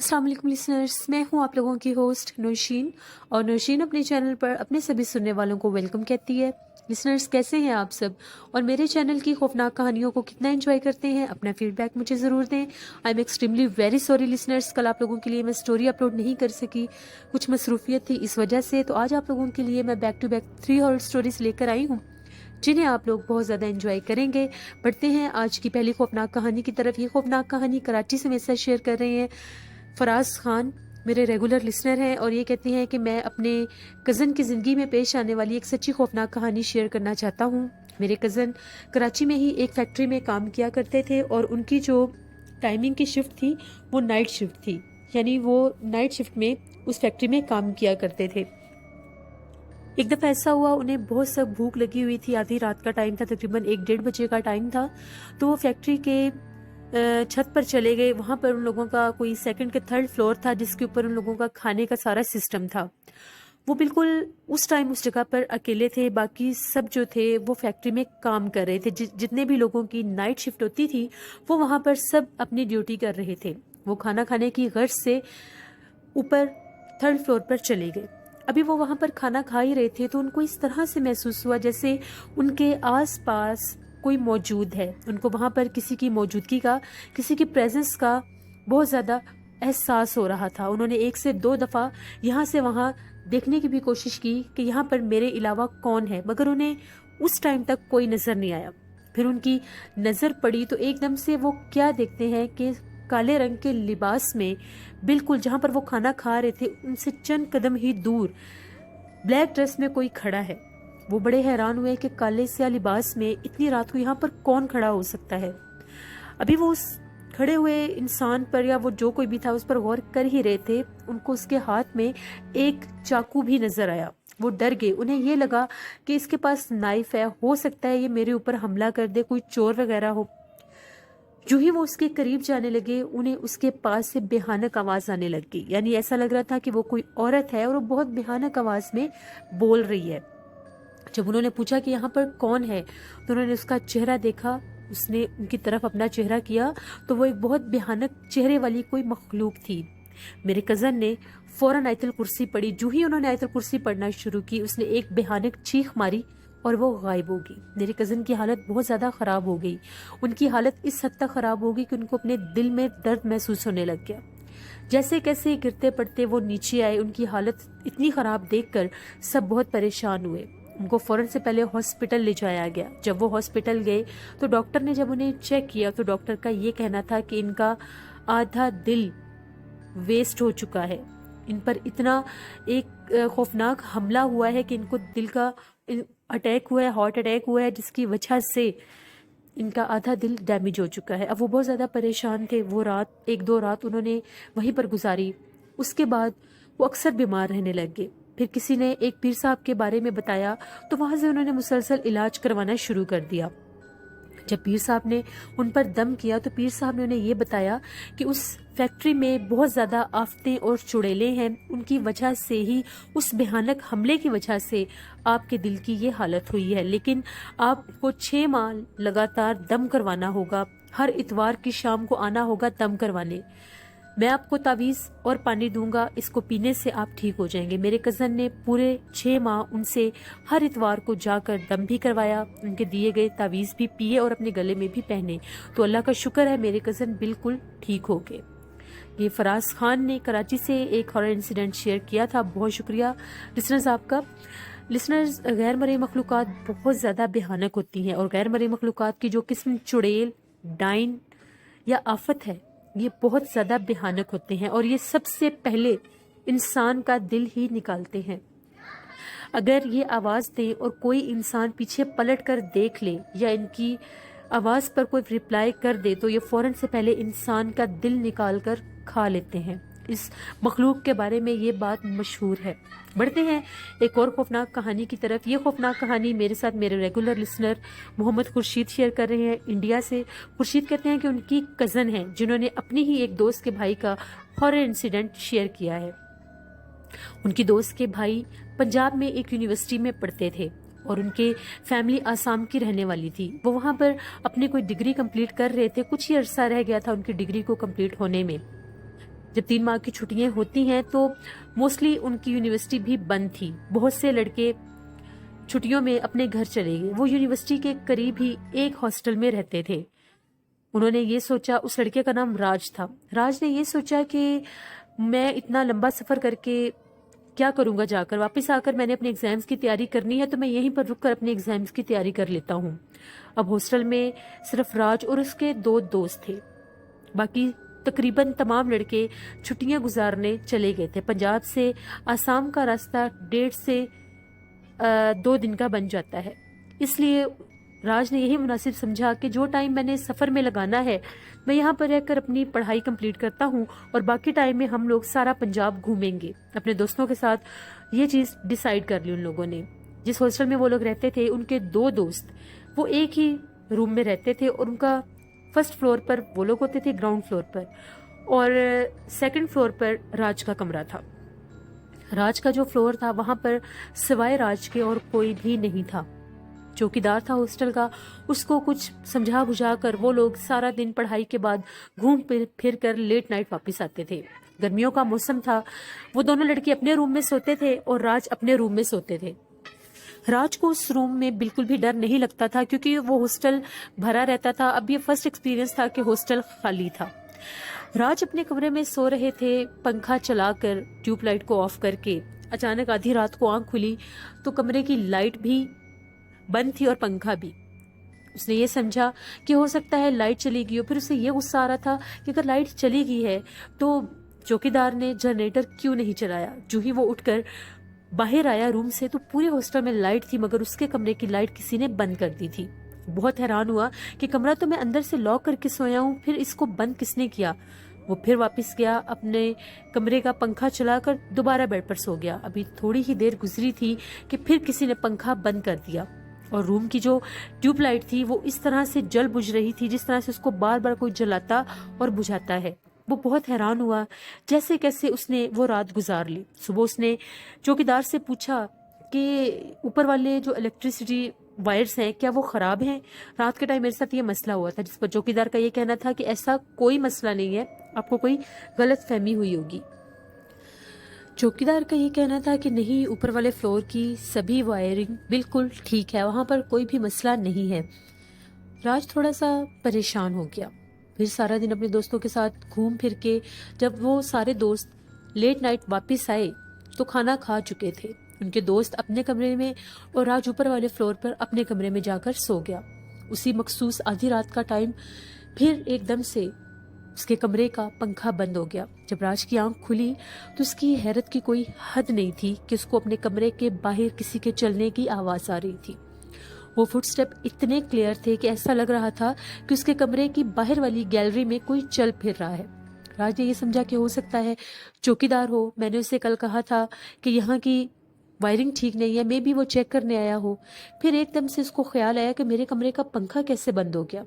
अस्सलाम वालेकुम लिसनर्स, मैं हूं आप लोगों की होस्ट नौशीन। और नौशीन अपने चैनल पर अपने सभी सुनने वालों को वेलकम कहती है। लिसनर्स, कैसे हैं आप सब और मेरे चैनल की खौफनाक कहानियों को कितना एंजॉय करते हैं? अपना फीडबैक मुझे ज़रूर दें। I am extremely very sorry listeners, कल आप लोगों के लिए मैं स्टोरी अपलोड नहीं कर सकी, कुछ मसरूफियत थी इस वजह से। तो आज आप लोगों के लिए मैं back to back 3 horror stories लेकर आई हूँ जिन्हें आप लोग बहुत ज़्यादा एंजॉय करेंगे। बढ़ते हैं आज की पहली खौफनाक कहानी की तरफ। ये खौफनाक कहानी कराची से मेरे साथ शेयर कर रहे हैं फराज खान, मेरे रेगुलर लिसनर हैं, और ये कहते हैं कि मैं अपने कज़न की ज़िंदगी में पेश आने वाली एक सच्ची खौफनाक कहानी शेयर करना चाहता हूँ। मेरे कज़न कराची में ही एक फैक्ट्री में काम किया करते थे और उनकी जो टाइमिंग की शिफ्ट थी वो नाइट शिफ्ट थी, यानी वो नाइट शिफ्ट में उस फैक्ट्री में काम किया करते थे। एक दफ़ा ऐसा हुआ, उन्हें बहुत सब भूख लगी हुई थी, आधी रात का टाइम था, तकरीबन 1-1:30 बजे का टाइम था। तो वो फैक्ट्री के छत पर चले गए। वहाँ पर उन लोगों का कोई सेकंड के थर्ड फ्लोर था जिसके ऊपर उन लोगों का खाने का सारा सिस्टम था। वो बिल्कुल उस टाइम उस जगह पर अकेले थे, बाकी सब जो थे वो फैक्ट्री में काम कर रहे थे। जितने भी लोगों की नाइट शिफ्ट होती थी वो वहाँ पर सब अपनी ड्यूटी कर रहे थे। वो खाना खाने की गर्ज से ऊपर थर्ड फ्लोर पर चले गए। अभी वो वहाँ पर खाना खा ही रहे थे तो उनको इस तरह से महसूस हुआ जैसे उनके आस पास कोई मौजूद है। उनको वहाँ पर किसी की मौजूदगी का, किसी की प्रेजेंस का बहुत ज़्यादा एहसास हो रहा था। उन्होंने 1 से 2 दफ़ा यहाँ से वहाँ देखने की भी कोशिश की कि यहाँ पर मेरे अलावा कौन है, मगर उन्हें उस टाइम तक कोई नज़र नहीं आया। फिर उनकी नज़र पड़ी तो एकदम से वो क्या देखते हैं कि काले रंग के लिबास में, बिल्कुल जहाँ पर वो खाना खा रहे थे उनसे चंद कदम ही दूर ब्लैक ड्रेस में कोई खड़ा है। वो बड़े हैरान हुए कि काले स्या लिबास में इतनी रात को यहाँ पर कौन खड़ा हो सकता है। अभी वो उस खड़े हुए इंसान पर, या वो जो कोई भी था, उस पर गौर कर ही रहे थे, उनको उसके हाथ में एक चाकू भी नजर आया। वो डर गए। उन्हें ये लगा कि इसके पास नाइफ है, हो सकता है ये मेरे ऊपर हमला कर दे, कोई चोर वगैरह हो। जो ही वो उसके करीब जाने लगे उन्हें उसके पास से बेहानक आवाज आने लग गई, यानी ऐसा लग रहा था कि वो कोई औरत है और वो बहुत बेहानक आवाज में बोल रही है। जब उन्होंने पूछा कि यहाँ पर कौन है तो उन्होंने उसका चेहरा देखा। उसने उनकी तरफ अपना चेहरा किया तो वो एक बहुत भयानक चेहरे वाली कोई मखलूक थी। मेरे कज़न ने फौरन आयतुल कुर्सी पढ़ी। जो ही उन्होंने आयतुल कुर्सी पढ़ना शुरू की उसने एक भयानक चीख मारी और वो गायब हो गई। मेरे कज़न की हालत बहुत ज़्यादा ख़राब हो गई। उनकी हालत इस हद तक ख़राब हो गई कि उनको अपने दिल में दर्द महसूस होने लग गया। जैसे कैसे गिरते पड़ते वो नीचे आए। उनकी हालत इतनी ख़राब देखकर सब बहुत परेशान हुए। उनको फ़ौरन से पहले हॉस्पिटल ले जाया गया। जब वो हॉस्पिटल गए तो डॉक्टर ने जब उन्हें चेक किया तो डॉक्टर का ये कहना था कि इनका आधा दिल वेस्ट हो चुका है। इन पर इतना एक खौफनाक हमला हुआ है कि इनको दिल का अटैक हुआ है, हार्ट अटैक हुआ है, जिसकी वजह से इनका आधा दिल डैमेज हो चुका है। अब वो बहुत ज़्यादा परेशान थे। वो रात, 1-2 रात उन्होंने वहीं पर गुजारी। उसके बाद वो अक्सर बीमार रहने लग गए। फिर किसी ने एक पीर साहब के बारे में बताया तो वहाँ से उन्होंने मुसलसल इलाज करवाना शुरू कर दिया। जब पीर साहब ने उन पर दम किया तो पीर साहब ने उन्हें ये बताया कि उस फैक्ट्री में बहुत ज़्यादा आफतें और चुड़ैलें हैं, उनकी वजह से ही, उस भयानक हमले की वजह से आपके दिल की ये हालत हुई है। लेकिन आपको 6 माह लगातार दम करवाना होगा, हर इतवार की शाम को आना होगा दम करवाने। मैं आपको तावीज़ और पानी दूंगा, इसको पीने से आप ठीक हो जाएंगे। मेरे कज़न ने पूरे 6 माह उनसे हर इतवार को जाकर दम भी करवाया, उनके दिए गए तावीज़ भी पिए और अपने गले में भी पहने। तो अल्लाह का शुक्र है मेरे कज़न बिल्कुल ठीक हो गए। ये फराज खान ने कराची से एक हॉरर इंसिडेंट शेयर किया था। बहुत शुक्रिया लिसनर्स आपका। लिसनर्स, गैर मरई मखलूक़ात बहुत ज़्यादा भयानक होती हैं और गैर मरई मखलूक़ात की जो किस्म चुड़ैल, डाइन या आफत है, ये बहुत ज़्यादा भयानक होते हैं और ये सबसे पहले इंसान का दिल ही निकालते हैं। अगर ये आवाज़ दें और कोई इंसान पीछे पलट कर देख ले या इनकी आवाज़ पर कोई रिप्लाई कर दे तो ये फ़ौरन से पहले इंसान का दिल निकाल कर खा लेते हैं। इस मखलूक के बारे में ये बात मशहूर है। बढ़ते हैं एक और खौफनाक कहानी की तरफ। ये खौफनाक कहानी मेरे साथ मेरे regular listener Mohammad Khurshid share कर रहे हैं इंडिया से। खुर्शीद कहते हैं कि उनकी कज़न है जिन्होंने अपनी ही एक दोस्त के भाई का हॉरर इंसिडेंट शेयर किया है। उनकी दोस्त के भाई पंजाब में एक यूनिवर्सिटी में पढ़ते थे और उनके फैमिली आसाम की रहने वाली थी। वो वहाँ पर अपनी कोई डिग्री कंप्लीट कर रहे थे, कुछ ही अरसा रह गया था उनकी डिग्री को कंप्लीट होने में। जब 3 माह की छुट्टियां होती हैं तो मोस्टली उनकी यूनिवर्सिटी भी बंद थी। बहुत से लड़के छुट्टियों में अपने घर चले गए। वो यूनिवर्सिटी के करीब ही एक हॉस्टल में रहते थे। उन्होंने ये सोचा, उस लड़के का नाम राज था। राज ने ये सोचा कि मैं इतना लंबा सफ़र करके क्या करूँगा जाकर, वापस आकर मैंने अपने एग्ज़ाम्स की तैयारी करनी है तो मैं यहीं पर रुक कर अपने एग्ज़ाम्स की तैयारी कर लेता हूँ। अब हॉस्टल में सिर्फ राज और उसके 2 दोस्त थे। बाकी तकरीबन तमाम लड़के छुट्टियां गुजारने चले गए थे। पंजाब से आसाम का रास्ता 1.5 से 2 दिन का बन जाता है। इसलिए राज ने यही मुनासिब समझा कि जो टाइम मैंने सफ़र में लगाना है मैं यहाँ पर रहकर अपनी पढ़ाई कंप्लीट करता हूँ और बाकी टाइम में हम लोग सारा पंजाब घूमेंगे। अपने दोस्तों के साथ ये चीज़ डिसाइड कर ली उन लोगों ने। जिस हॉस्टल में वो लोग रहते थे उनके 2 दोस्त वो एक ही रूम में रहते थे और उनका फर्स्ट फ्लोर पर वो लोग होते थे, ग्राउंड फ्लोर पर, और सेकंड फ्लोर पर राज का कमरा था। राज का जो फ्लोर था वहां पर सिवाय राज के और कोई भी नहीं था। चौकीदार था हॉस्टल का, उसको कुछ समझा बुझा कर वो लोग सारा दिन पढ़ाई के बाद घूम फिर कर लेट नाइट वापस आते थे। गर्मियों का मौसम था। वो दोनों लड़के अपने रूम में सोते थे और राज अपने रूम में सोते थे। राज को उस रूम में बिल्कुल भी डर नहीं लगता था क्योंकि वो हॉस्टल भरा रहता था। अब ये फर्स्ट एक्सपीरियंस था कि हॉस्टल खाली था। राज अपने कमरे में सो रहे थे, पंखा चलाकर ट्यूबलाइट को ऑफ करके। अचानक आधी रात को आंख खुली तो कमरे की लाइट भी बंद थी और पंखा भी। उसने ये समझा कि हो सकता है लाइट चली गई हो। फिर उसे ये गुस्सा आ रहा था कि अगर लाइट चली गई है तो चौकीदार ने जनरेटर क्यों नहीं चलाया। जो ही वो उठकर बाहर आया रूम से तो पूरे हॉस्टल में लाइट थी मगर उसके कमरे की लाइट किसी ने बंद कर दी थी। बहुत हैरान हुआ कि कमरा तो मैं अंदर से लॉक करके सोया हूँ, फिर इसको बंद किसने किया। वो फिर वापस गया, अपने कमरे का पंखा चलाकर दोबारा बेड पर सो गया। अभी थोड़ी ही देर गुजरी थी कि फिर किसी ने पंखा बंद कर दिया और रूम की जो ट्यूबलाइट थी वो इस तरह से जल बुझ रही थी जिस तरह से उसको बार बार कोई जलाता और बुझाता है। वो बहुत हैरान हुआ जैसे कैसे उसने वो रात गुजार ली। सुबह उसने चौकीदार से पूछा कि ऊपर वाले जो इलेक्ट्रिसिटी वायर्स हैं क्या वो खराब हैं। रात के टाइम मेरे साथ ये मसला हुआ था, जिस पर चौकीदार का ये कहना था कि ऐसा कोई मसला नहीं है, आपको कोई गलत फहमी हुई होगी। चौकीदार का ये कहना था कि नहीं, ऊपर वाले फ्लोर की सभी वायरिंग बिल्कुल ठीक है, वहां पर कोई भी मसला नहीं है। राज थोड़ा सा परेशान हो गया। फिर सारा दिन अपने दोस्तों के साथ घूम फिर के जब वो सारे दोस्त लेट नाइट वापस आए तो खाना खा चुके थे। उनके दोस्त अपने कमरे में और राज ऊपर वाले फ्लोर पर अपने कमरे में जाकर सो गया। उसी मखसूस आधी रात का टाइम फिर एकदम से उसके कमरे का पंखा बंद हो गया। जब राज की आंख खुली तो उसकी हैरत की कोई हद नहीं थी कि उसको अपने कमरे के बाहर किसी के चलने की आवाज आ रही थी। वो फुटस्टेप इतने क्लियर थे कि ऐसा लग रहा था कि उसके कमरे की बाहर वाली गैलरी में कोई चल फिर रहा है। राज ने ये समझा कि हो सकता है चौकीदार हो। मैंने उसे कल कहा था कि यहाँ की वायरिंग ठीक नहीं है, मे बी वो चेक करने आया हो। फिर एकदम से उसको ख्याल आया कि मेरे कमरे का पंखा कैसे बंद हो गया।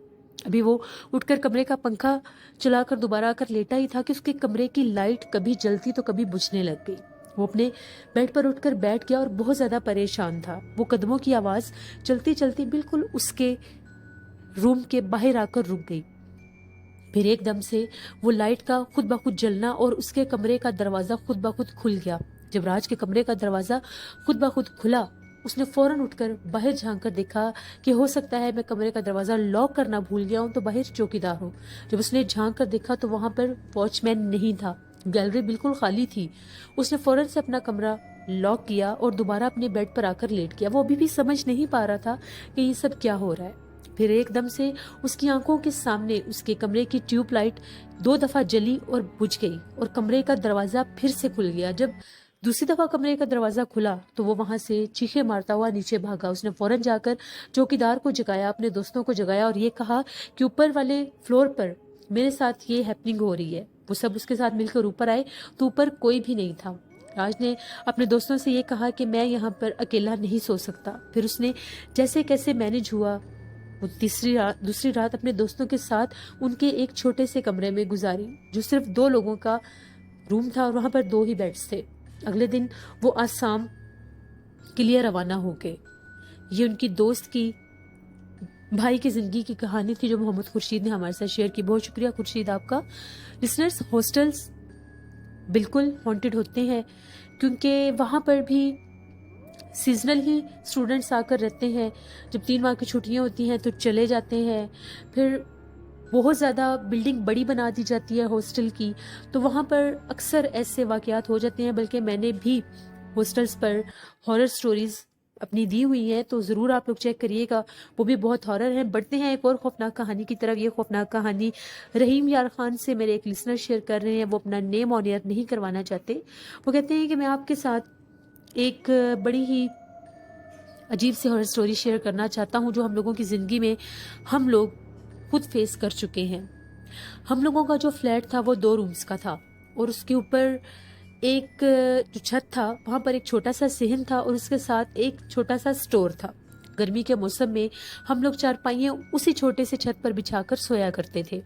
अभी वो उठकर कमरे का पंखा चलाकर दोबारा आकर लेटा ही था कि उसके कमरे की लाइट कभी जलती तो कभी बुझने लग गई। वो अपने बेड पर उठकर बैठ गया और बहुत ज्यादा परेशान था। वो कदमों की आवाज चलती चलती बिल्कुल उसके रूम के बाहर आकर रुक गई। फिर एकदम से वो लाइट का खुद ब खुद जलना और उसके कमरे का दरवाजा खुद ब खुद खुल गया। जब राज के कमरे का दरवाजा खुद ब खुद खुला उसने फौरन उठकर बाहर झांक कर देखा कि हो सकता है मैं कमरे का दरवाजा लॉक करना भूल गया हूं तो बाहर चौकीदार हो। जब उसने झांक कर देखा तो वहां पर वॉचमैन नहीं था, गैलरी बिल्कुल खाली थी। उसने फौरन से अपना कमरा लॉक किया और दोबारा अपने बेड पर आकर लेट गया। वो अभी भी समझ नहीं पा रहा था कि ये सब क्या हो रहा है। फिर एकदम से उसकी आंखों के सामने उसके कमरे की ट्यूबलाइट 2 दफा जली और बुझ गई और कमरे का दरवाजा फिर से खुल गया। जब दूसरी दफा कमरे का दरवाजा खुला तो वो वहां से चीखे मारता हुआ नीचे भागा। उसने फौरन जाकर चौकीदार को जगाया, अपने दोस्तों को जगाया और ये कहा कि ऊपर वाले फ्लोर पर मेरे साथ ये हैपनिंग हो रही है। वो सब उसके साथ मिलकर ऊपर आए तो ऊपर कोई भी नहीं था। राज ने अपने दोस्तों से ये कहा कि मैं यहाँ पर अकेला नहीं सो सकता। फिर उसने जैसे कैसे मैनेज हुआ वो दूसरी रात अपने दोस्तों के साथ उनके एक छोटे से कमरे में गुजारी जो सिर्फ 2 लोगों का रूम था और वहां पर 2 ही बेड्स थे। अगले दिन वो आसाम के लिए रवाना हो गए। ये उनकी दोस्त की भाई की जिंदगी की कहानी थी जो मोहम्मद खुर्शीद ने हमारे साथ शेयर की। बहुत शुक्रिया खुर्शीद आपका। लिसनर्स, हॉस्टल्स बिल्कुल हॉन्टेड होते हैं, क्योंकि वहाँ पर भी सीजनल ही स्टूडेंट्स आकर रहते हैं। जब 3 माह की छुट्टियाँ होती हैं तो चले जाते हैं। फिर बहुत ज़्यादा बिल्डिंग बड़ी बना दी जाती है हॉस्टल की, तो वहाँ पर अक्सर ऐसे वाक़यात हो जाते हैं। बल्कि मैंने भी हॉस्टल्स पर हॉरर स्टोरीज़ अपनी दी हुई हैं, तो ज़रूर आप लोग चेक करिएगा, वो भी बहुत हॉरर हैं। बढ़ते हैं एक और खौफनाक कहानी की तरफ। ये खौफनाक कहानी रहीम यार खान से मेरे एक लिसनर शेयर कर रहे हैं। वो अपना नेम ऑन एयर नहीं करवाना चाहते। वो कहते हैं कि मैं आपके साथ एक बड़ी ही अजीब सी हॉरर स्टोरी शेयर करना चाहता हूँ, जो हम लोगों की ज़िंदगी में हम लोग खुद फेस कर चुके हैं। हम लोगों का जो फ्लैट था वो 2 रूम्स का था, और उसके ऊपर एक जो छत था वहाँ पर एक छोटा सा सिहन था, और उसके साथ एक छोटा सा स्टोर था। गर्मी के मौसम में हम लोग चारपाइयाँ उसी छोटे से छत पर बिछाकर सोया करते थे।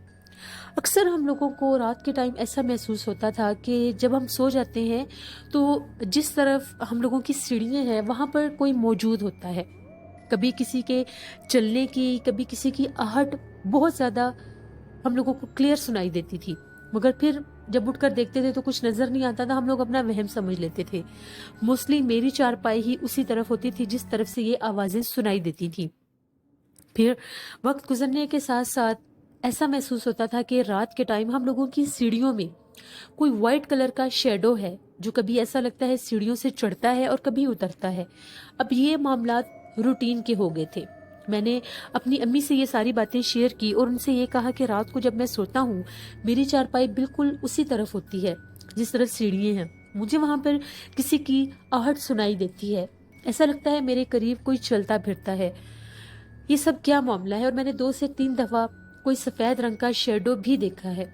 अक्सर हम लोगों को रात के टाइम ऐसा महसूस होता था कि जब हम सो जाते हैं तो जिस तरफ हम लोगों की सीढ़ियाँ हैं वहाँ पर कोई मौजूद होता है। कभी किसी के चलने की, कभी किसी की आहट बहुत ज़्यादा हम लोगों को क्लियर सुनाई देती थी, मगर फिर जब उठकर देखते थे तो कुछ नज़र नहीं आता था। हम लोग अपना वहम समझ लेते थे। मोस्टली मेरी चारपाई ही उसी तरफ होती थी जिस तरफ से ये आवाज़ें सुनाई देती थी। फिर वक्त गुजरने के साथ साथ ऐसा महसूस होता था कि रात के टाइम हम लोगों की सीढ़ियों में कोई वाइट कलर का शेडो है, जो कभी ऐसा लगता है सीढ़ियों से चढ़ता है और कभी उतरता है। अब ये मामलात रूटीन के हो गए थे। मैंने अपनी अम्मी से ये सारी बातें शेयर की और उनसे ये कहा कि रात को जब मैं सोता हूँ मेरी चारपाई बिल्कुल उसी तरफ होती है जिस तरफ सीढ़ियाँ हैं। मुझे वहाँ पर किसी की आहट सुनाई देती है। ऐसा लगता है मेरे करीब कोई चलता फिरता है। ये सब क्या मामला है? और मैंने 2 से 3 दफा कोई सफेद रंग का शेडो भी देखा है,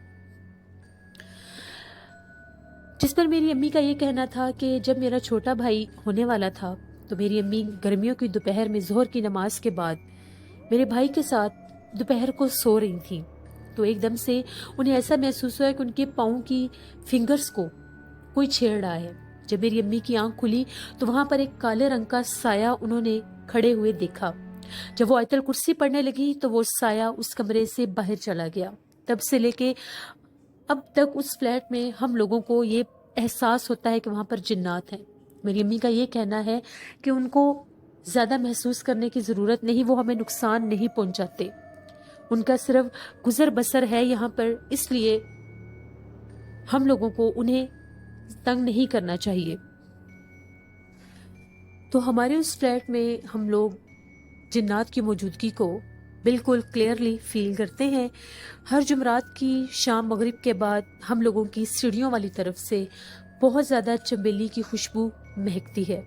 जिस पर मेरी अम्मी का ये कहना था कि जब मेरा छोटा भाई होने वाला था तो मेरी अम्मी गर्मियों की दोपहर में ज़ोहर की नमाज के बाद मेरे भाई के साथ दोपहर को सो रही थी, तो एकदम से उन्हें ऐसा महसूस हुआ कि उनके पाँव की फिंगर्स को कोई छेड़ रहा है। जब मेरी अम्मी की आंख खुली तो वहां पर एक काले रंग का साया उन्होंने खड़े हुए देखा। जब वो आयतल कुर्सी पढ़ने लगी तो वो साया उस कमरे से बाहर चला गया। तब से लेके अब तक उस फ्लैट में हम लोगों को ये एहसास होता है कि वहाँ पर जिन्नात हैं। मेरी अम्मी का ये कहना है कि उनको ज़्यादा महसूस करने की ज़रूरत नहीं, वो हमें नुकसान नहीं पहुँचाते। उनका सिर्फ गुजर बसर है यहाँ पर, इसलिए हम लोगों को उन्हें तंग नहीं करना चाहिए। तो हमारे उस फ्लैट में हम लोग जिन्नात की मौजूदगी को बिल्कुल क्लियरली फील करते हैं। हर जुमरात की शाम मगरिब के बाद हम लोगों की सीढ़ियों वाली तरफ से बहुत ज़्यादा चमेली की खुशबू महकती है।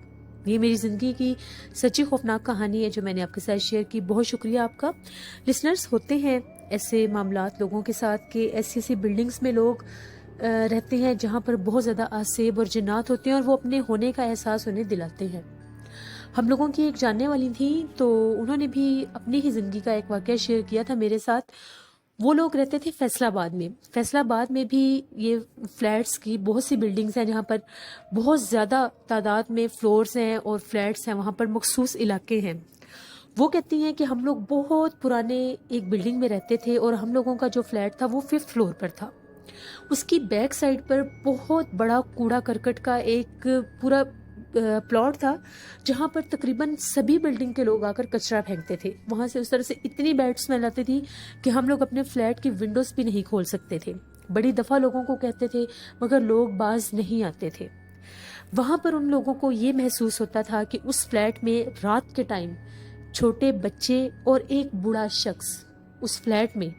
ये मेरी ज़िंदगी की सच्ची खौफनाक कहानी है जो मैंने आपके साथ शेयर की। बहुत शुक्रिया आपका। लिसनर्स, होते हैं ऐसे मामलात लोगों के साथ कि ऐसी ऐसी बिल्डिंग्स में लोग रहते हैं जहाँ पर बहुत ज़्यादा आसेब और जिन्नात होते हैं और वो अपने होने का एहसास उन्हें दिलाते हैं। हम लोगों की एक जानने वाली थी, तो उन्होंने भी अपनी ही ज़िंदगी का एक वाक़या शेयर किया था मेरे साथ। वो लोग रहते थे फैसलाबाद में। फैसलाबाद में भी ये फ्लैट्स की बहुत सी बिल्डिंग्स हैं जहाँ पर बहुत ज़्यादा तादाद में फ्लोर्स हैं और फ्लैट्स हैं, वहाँ पर मखसूस इलाके हैं। वो कहती हैं कि हम लोग बहुत पुराने एक बिल्डिंग में रहते थे और हम लोगों का जो फ्लैट था वो 5th फ्लोर पर था। उसकी बैक साइड पर बहुत बड़ा कूड़ा करकट का एक पूरा प्लॉट था जहाँ पर तकरीबन सभी बिल्डिंग के लोग आकर कचरा फेंकते थे। वहाँ से उस तरह से इतनी बैड स्मेल आती थी कि हम लोग अपने फ्लैट की विंडोज़ भी नहीं खोल सकते थे। बड़ी दफ़ा लोगों को कहते थे मगर लोग बाज नहीं आते थे। वहाँ पर उन लोगों को ये महसूस होता था कि उस फ्लैट में रात के टाइम छोटे बच्चे और एक बूढ़ा शख्स उस फ्लैट में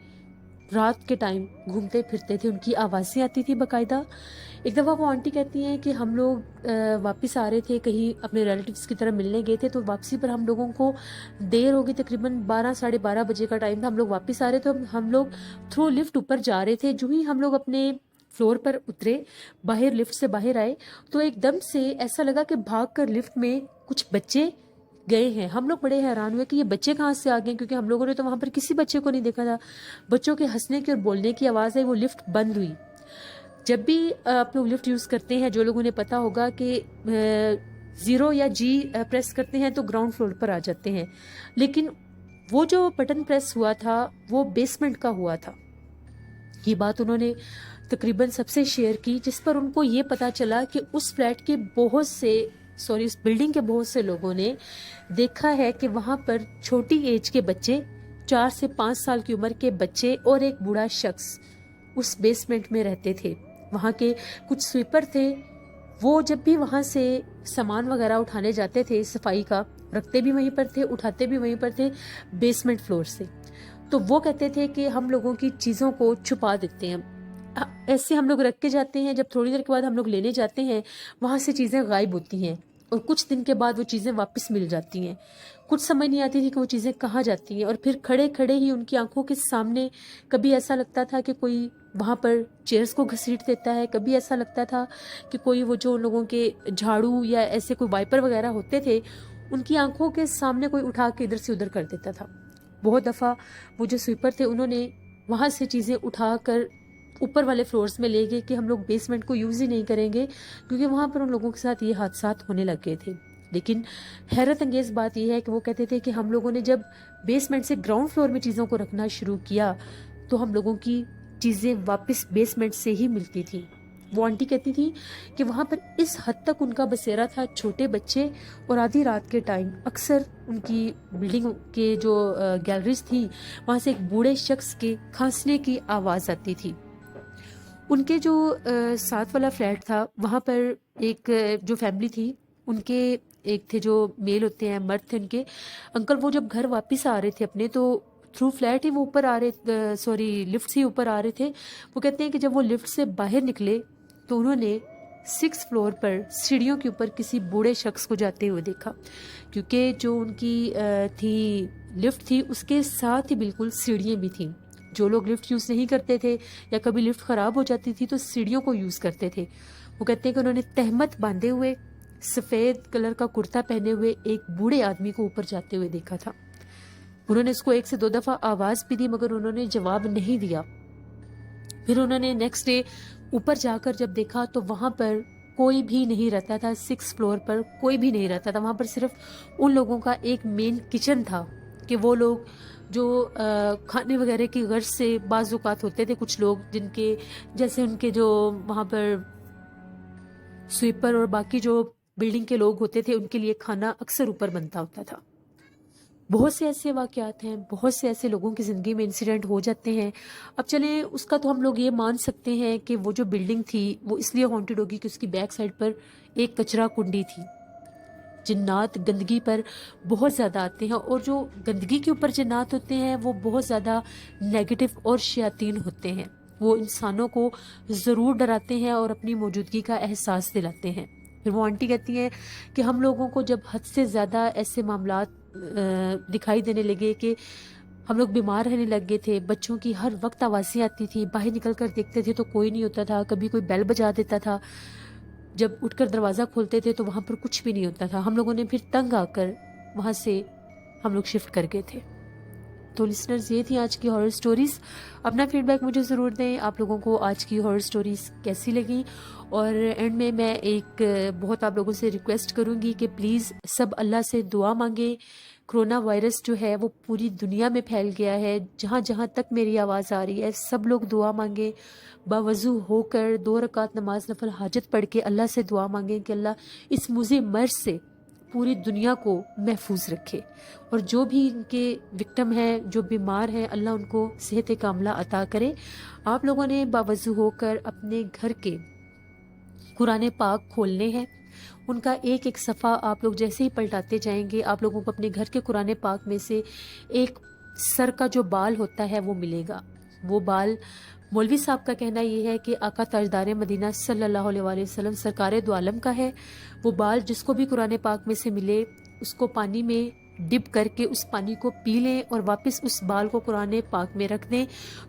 रात के टाइम घूमते फिरते थे। उनकी आवाज़ें आती थी बाकायदा। एक दफ़ा वो आंटी कहती हैं कि हम लोग वापस आ रहे थे, कहीं अपने रिलेटिव्स की तरह मिलने गए थे, तो वापसी पर हम लोगों को देर हो गई, तकरीबन 12 साढ़े 12 बजे का टाइम था। हम लोग वापस आ रहे थे, तो हम लोग थ्रू लिफ्ट ऊपर जा रहे थे। जो ही हम लोग अपने फ्लोर पर उतरे, बाहर लिफ्ट से बाहर आए, तो एकदम से ऐसा लगा कि भाग कर लिफ्ट में कुछ बच्चे गए हैं। हम लोग बड़े हैरान हुए कि ये बच्चे कहाँ से आ गए, क्योंकि हम लोगों ने तो वहाँ पर किसी बच्चे को नहीं देखा था। बच्चों के हंसने की और बोलने की आवाज़ है। वो लिफ्ट बंद हुई। जब भी आप लोग लिफ्ट यूज़ करते हैं, जो लोगों ने पता होगा कि 0 या G प्रेस करते हैं तो ग्राउंड फ्लोर पर आ जाते हैं, लेकिन वो जो बटन प्रेस हुआ था वो बेसमेंट का हुआ था। ये बात उन्होंने तकरीबन सबसे शेयर की, जिस पर उनको ये पता चला कि उस फ्लैट के उस बिल्डिंग के बहुत से लोगों ने देखा है कि वहाँ पर छोटी एज के बच्चे, 4 से 5 साल की उम्र के बच्चे और एक बूढ़ा शख्स उस बेसमेंट में रहते थे। वहाँ के कुछ स्वीपर थे, वो जब भी वहाँ से सामान वगैरह उठाने जाते थे सफाई का, रखते भी वहीं पर थे, उठाते भी वहीं पर थे, बेसमेंट फ्लोर से। तो वो कहते थे कि हम लोगों की चीज़ों को छुपा देते हैं, ऐसे हम लोग रख के जाते हैं, जब थोड़ी देर के बाद हम लोग लेने जाते हैं वहाँ से चीज़ें गायब होती हैं और कुछ दिन के बाद वो चीज़ें वापस मिल जाती हैं। कुछ समझ नहीं आती थी कि वो चीज़ें कहाँ जाती हैं, और फिर खड़े खड़े ही उनकी आंखों के सामने कभी ऐसा लगता था कि कोई वहाँ पर चेयर्स को घसीट देता है, कभी ऐसा लगता था कि कोई वो जो लोगों के झाड़ू या ऐसे कोई वाइपर वगैरह होते थे उनकी आंखों के सामने कोई उठा के इधर से उधर कर देता था। बहुत दफ़ा वो जो स्वीपर थे उन्होंने वहाँ से चीज़ें उठा कर ऊपर वाले फ्लोर्स में ले गए कि हम लोग बेसमेंट को यूज़ ही नहीं करेंगे, क्योंकि वहाँ पर उन लोगों के साथ ये हादसात होने लग गए थे। लेकिन हैरत अंगेज़ बात यह है कि वो कहते थे कि हम लोगों ने जब बेसमेंट से ग्राउंड फ्लोर में चीज़ों को रखना शुरू किया तो हम लोगों की चीज़ें वापस बेसमेंट से ही मिलती थी। वो आंटी कहती थी कि वहाँ पर इस हद तक उनका बसेरा था, छोटे बच्चे, और आधी रात के टाइम अक्सर उनकी बिल्डिंग के जो गैलरीज थी वहाँ से एक बूढ़े शख्स के खांसने की आवाज़ आती थी। उनके जो साथ वाला फ्लैट था वहाँ पर एक जो फैमिली थी उनके एक थे जो मेल होते हैं, मर्द थे उनके अंकल, वो जब घर वापस आ रहे थे अपने, तो थ्रू फ्लैट ही वो ऊपर आ रहे लिफ्ट से ऊपर आ रहे थे। वो कहते हैं कि जब वो लिफ्ट से बाहर निकले तो उन्होंने 6 फ्लोर पर सीढ़ियों के ऊपर किसी बूढ़े शख्स को जाते हुए देखा, क्योंकि जो उनकी थी लिफ्ट थी उसके साथ ही बिल्कुल सीढ़ियाँ भी थीं। जो लोग लिफ्ट यूज़ नहीं करते थे या कभी लिफ्ट ख़राब हो जाती थी तो सीढ़ियों को यूज़ करते थे। वो कहते हैं कि उन्होंने तहमत बांधे हुए, सफ़ेद कलर का कुर्ता पहने हुए एक बूढ़े आदमी को ऊपर जाते हुए देखा था। उन्होंने उसको 1 से 2 दफ़ा आवाज़ भी दी मगर उन्होंने जवाब नहीं दिया। फिर उन्होंने नेक्स्ट डे ऊपर जाकर जब देखा तो वहाँ पर कोई भी नहीं रहता था, 6 फ्लोर पर कोई भी नहीं रहता था। वहाँ पर सिर्फ उन लोगों का एक मेन किचन था कि वो लोग जो खाने वगैरह की गर्ज से बाज़-औक़ात होते थे कुछ लोग जिनके जैसे उनके जो वहाँ पर स्वीपर और बाकी जो बिल्डिंग के लोग होते थे उनके लिए खाना अक्सर ऊपर बनता होता था। बहुत से ऐसे वाक़यात हैं, बहुत से ऐसे लोगों की ज़िंदगी में इंसिडेंट हो जाते हैं। अब चलें उसका तो हम लोग ये मान सकते हैं कि वो जो बिल्डिंग थी वो इसलिए हॉन्टेड होगी कि उसकी बैक साइड पर एक कचरा कुंडी थी। जिन्नात गंदगी पर बहुत ज़्यादा आते हैं और जो गंदगी के ऊपर जिन्नात होते हैं वो बहुत ज़्यादा नेगेटिव और शयातीन होते हैं। वो इंसानों को ज़रूर डराते हैं और अपनी मौजूदगी का एहसास दिलाते हैं। फिर वो आंटी कहती हैं कि हम लोगों को जब हद से ज़्यादा ऐसे मामलात दिखाई देने लगे कि हम लोग बीमार रहने लग गए थे, बच्चों की हर वक्त आवाज़ें आती थी, बाहर निकल कर देखते थे तो कोई नहीं होता था, कभी कोई बेल बजा देता था, जब उठकर दरवाज़ा खोलते थे तो वहाँ पर कुछ भी नहीं होता था। हम लोगों ने फिर तंग आकर वहाँ से हम लोग शिफ्ट कर गए थे। तो लिसनर्स, ये थी आज की हॉरर स्टोरीज़। अपना फीडबैक मुझे ज़रूर दें, आप लोगों को आज की हॉरर स्टोरीज़ कैसी लगी। और एंड में मैं एक बहुत आप लोगों से रिक्वेस्ट करूँगी कि प्लीज़ सब अल्लाह से दुआ मांगें। कोरोना वायरस जो है वो पूरी दुनिया में फैल गया है, जहाँ जहाँ तक मेरी आवाज़ आ रही है सब लोग दुआ मांगें, बावज़ू होकर 2 रकात नमाज नफल हाजत पढ़ के अल्लाह से दुआ मांगें कि अल्लाह इस मुज़े मर्ज से पूरी दुनिया को महफूज रखे, और जो भी इनके विक्टिम हैं, जो बीमार हैं, अल्लाह उनको सेहत कामला अता करे। आप लोगों ने बावज़ू होकर अपने घर के कुरान पाक खोलने हैं, उनका एक एक सफ़ा आप लोग जैसे ही पलटाते जाएंगे आप लोगों को अपने घर के कुरान पाक में से एक सर का जो बाल होता है वो मिलेगा। वो बाल मौलवी साहब का कहना ये है कि आका ताजदार मदीना सल्लल्लाहु अलैहि वसल्लम सरकार दो आलम का है। वो बाल जिसको भी कुरान पाक में से मिले उसको पानी में डिप करके उस पानी को पी लें और वापस उस बाल को कुरान पाक में रख दें,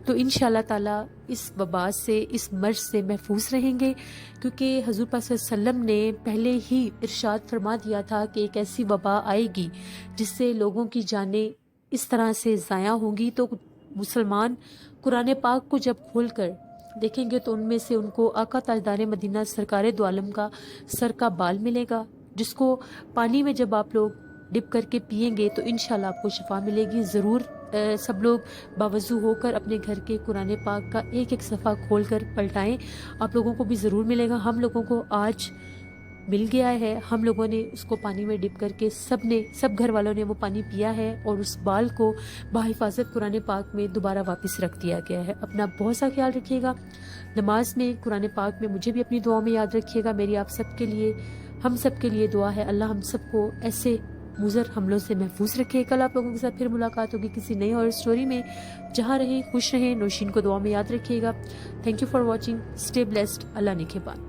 तो इंशाअल्लाह ताला इस वबा से, इस मर्ज से महफूज रहेंगे। क्योंकि हुज़ूर पाक सल्लल्लाहु अलैहि वसल्लम ने पहले ही इरशाद फरमा दिया था कि एक ऐसी वबा आएगी जिससे लोगों की जानें इस तरह से ज़ाया होंगी। तो मुसलमान कुरान पाक को जब खोल कर देखेंगे तो उनमें से उनको आका ताजदार मदीना सरकार दो आलम का सर का बाल मिलेगा, जिसको पानी में जब आप लोग डिप करके पिएंगे तो इंशाल्लाह आपको शिफा मिलेगी। ज़रूर सब लोग बावजू होकर अपने घर के कुरान पाक का एक एक सफ़ा खोल कर पलटाएँ। आप लोगों को भी ज़रूर मिलेगा। हम लोगों को आज मिल गया है। हम लोगों ने उसको पानी में डिप करके सब घर वालों ने वो पानी पिया है और उस बाल को बाहिफाजत कुरान पाक में दोबारा वापस रख दिया गया है। अपना बहुत सा ख्याल रखिएगा। नमाज में कुरान पाक में मुझे भी अपनी दुआ में याद रखिएगा। मेरी आप सबके लिए, हम सब के लिए दुआ है। अल्लाह हम सबको ऐसे मुज़र हमलों से महफूज रखे। कल आप लोगों के साथ फिर मुलाकात होगी किसी नई और स्टोरी में। जहाँ रहें खुश रहें। नौशीन को दुआ में याद रखिएगा। Thank you for watching. Stay blessed. Allah निगहबान।